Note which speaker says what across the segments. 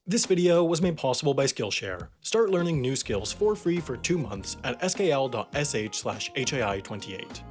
Speaker 1: This video was made possible by Skillshare. Start learning new skills for free for 2 months at skl.sh/HAI28.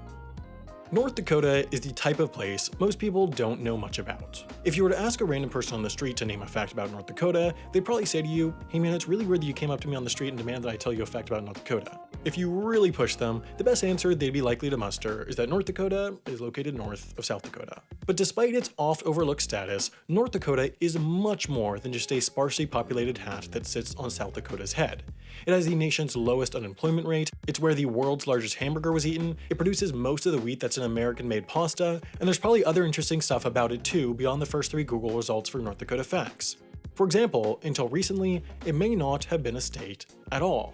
Speaker 1: North Dakota is the type of place most people don't know much about. If you were to ask a random person on the street to name a fact about North Dakota, they'd probably say to you, "Hey man, it's really weird that you came up to me on the street and demanded that I tell you a fact about North Dakota." If you really push them, the best answer they'd be likely to muster is that North Dakota is located north of South Dakota. But despite its oft-overlooked status, North Dakota is much more than just a sparsely populated hat that sits on South Dakota's head. It has the nation's lowest unemployment rate, it's where the world's largest hamburger was eaten, it produces most of the wheat that's in American-made pasta, and there's probably other interesting stuff about it too beyond the first 3 Google results for North Dakota facts. For example, until recently, it may not have been a state at all.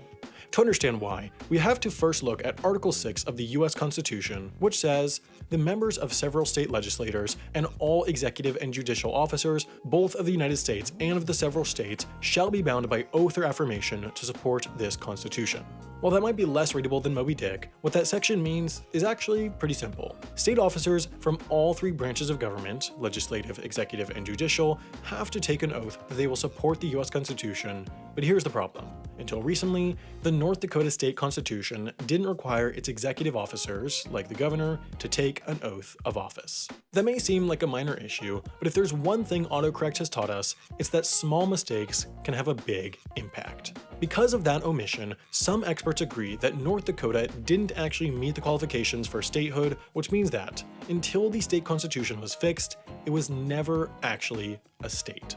Speaker 1: To understand why, we have to first look at Article 6 of the US Constitution, which says, "The members of several state legislatures and all executive and judicial officers, both of the United States and of the several states, shall be bound by oath or affirmation to support this Constitution." While that might be less readable than Moby Dick, what that section means is actually pretty simple. State officers from all 3 branches of government, legislative, executive, and judicial, have to take an oath that they will support the US Constitution. But here's the problem. Until recently, the North Dakota state constitution didn't require its executive officers, like the governor, to take an oath of office. That may seem like a minor issue, but if there's one thing autocorrect has taught us, it's that small mistakes can have a big impact. Because of that omission, some experts agree that North Dakota didn't actually meet the qualifications for statehood, which means that, until the state constitution was fixed, it was never actually a state.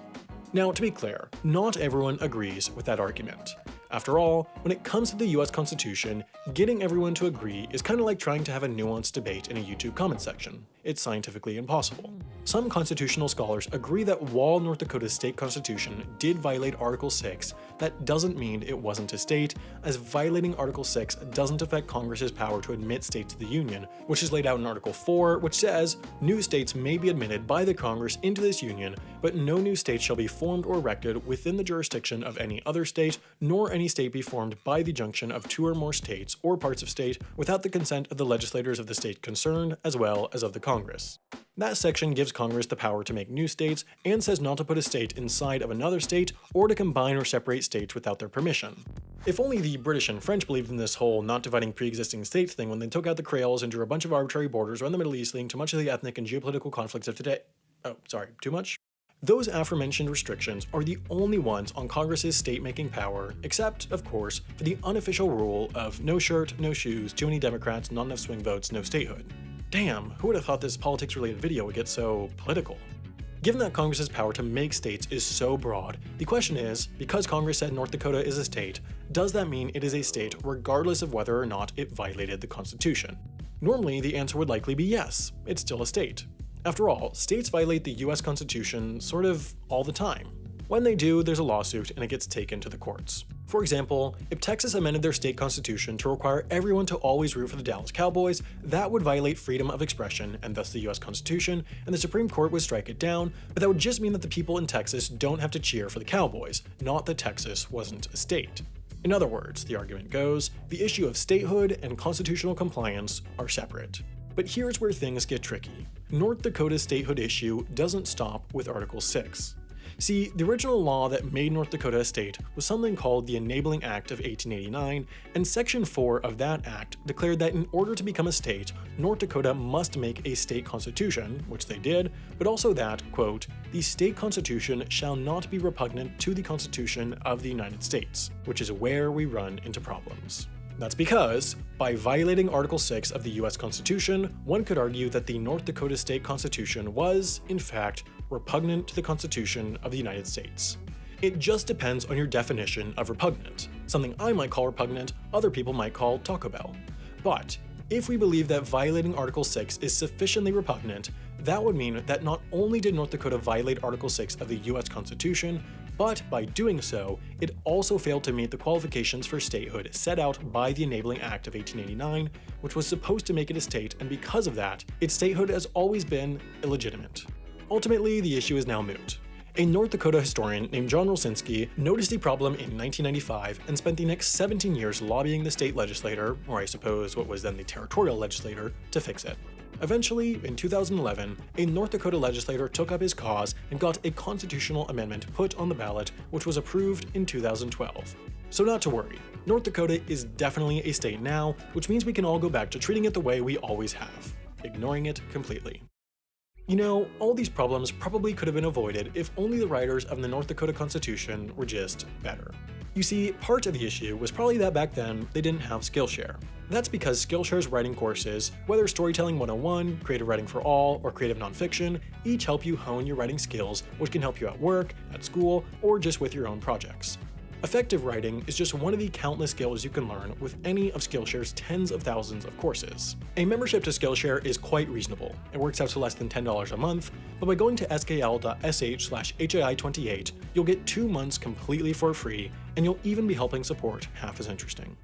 Speaker 1: Now, to be clear, not everyone agrees with that argument. After all, when it comes to the US Constitution, getting everyone to agree is kind of like trying to have a nuanced debate in a YouTube comment section. It's scientifically impossible. Some constitutional scholars agree that while North Dakota's state constitution did violate Article 6, that doesn't mean it wasn't a state, as violating Article 6 doesn't affect Congress's power to admit states to the Union, which is laid out in Article 4, which says, "New states may be admitted by the Congress into this Union, but no new state shall be formed or erected within the jurisdiction of any other state, nor any state be formed by the junction of 2 or more states or parts of state without the consent of the legislators of the state concerned, as well as of the Congress." That section gives Congress the power to make new states and says not to put a state inside of another state or to combine or separate states without their permission. If only the British and French believed in this whole not dividing pre-existing states thing when they took out the Creoles and drew a bunch of arbitrary borders around the Middle East, leading to much of the ethnic and geopolitical conflicts of today. Oh, sorry, too much? Those aforementioned restrictions are the only ones on Congress's state-making power, except, of course, for the unofficial rule of no shirt, no shoes, too many Democrats, not enough swing votes, no statehood. Damn, who would have thought this politics-related video would get so political? Given that Congress's power to make states is so broad, the question is, because Congress said North Dakota is a state, does that mean it is a state regardless of whether or not it violated the Constitution? Normally, the answer would likely be yes, it's still a state. After all, states violate the US Constitution sort of all the time. When they do, there's a lawsuit and it gets taken to the courts. For example, if Texas amended their state constitution to require everyone to always root for the Dallas Cowboys, that would violate freedom of expression and thus the US Constitution, and the Supreme Court would strike it down, but that would just mean that the people in Texas don't have to cheer for the Cowboys, not that Texas wasn't a state. In other words, the argument goes, the issue of statehood and constitutional compliance are separate. But here's where things get tricky. North Dakota's statehood issue doesn't stop with Article 6. See, the original law that made North Dakota a state was something called the Enabling Act of 1889, and Section 4 of that act declared that in order to become a state, North Dakota must make a state constitution, which they did, but also that, quote, "the state constitution shall not be repugnant to the Constitution of the United States," which is where we run into problems. That's because, by violating Article 6 of the US Constitution, one could argue that the North Dakota state constitution was, in fact, repugnant to the Constitution of the United States. It just depends on your definition of repugnant. Something I might call repugnant, other people might call Taco Bell. But, if we believe that violating Article 6 is sufficiently repugnant, that would mean that not only did North Dakota violate Article 6 of the US Constitution, but by doing so, it also failed to meet the qualifications for statehood set out by the Enabling Act of 1889, which was supposed to make it a state, and because of that, its statehood has always been illegitimate. Ultimately, the issue is now moot. A North Dakota historian named John Rosinski noticed the problem in 1995 and spent the next 17 years lobbying the state legislator, or I suppose what was then the territorial legislator, to fix it. Eventually, in 2011, a North Dakota legislator took up his cause and got a constitutional amendment put on the ballot, which was approved in 2012. So not to worry, North Dakota is definitely a state now, which means we can all go back to treating it the way we always have, ignoring it completely. You know, all these problems probably could have been avoided if only the writers of the North Dakota Constitution were just better. You see, part of the issue was probably that back then they didn't have Skillshare. That's because Skillshare's writing courses, whether Storytelling 101, Creative Writing for All, or Creative Nonfiction, each help you hone your writing skills, which can help you at work, at school, or just with your own projects. Effective writing is just one of the countless skills you can learn with any of Skillshare's tens of thousands of courses. A membership to Skillshare is quite reasonable. It works out to less than $10 a month, but by going to skl.sh/HAI28, you'll get 2 months completely for free, and you'll even be helping support Half as Interesting.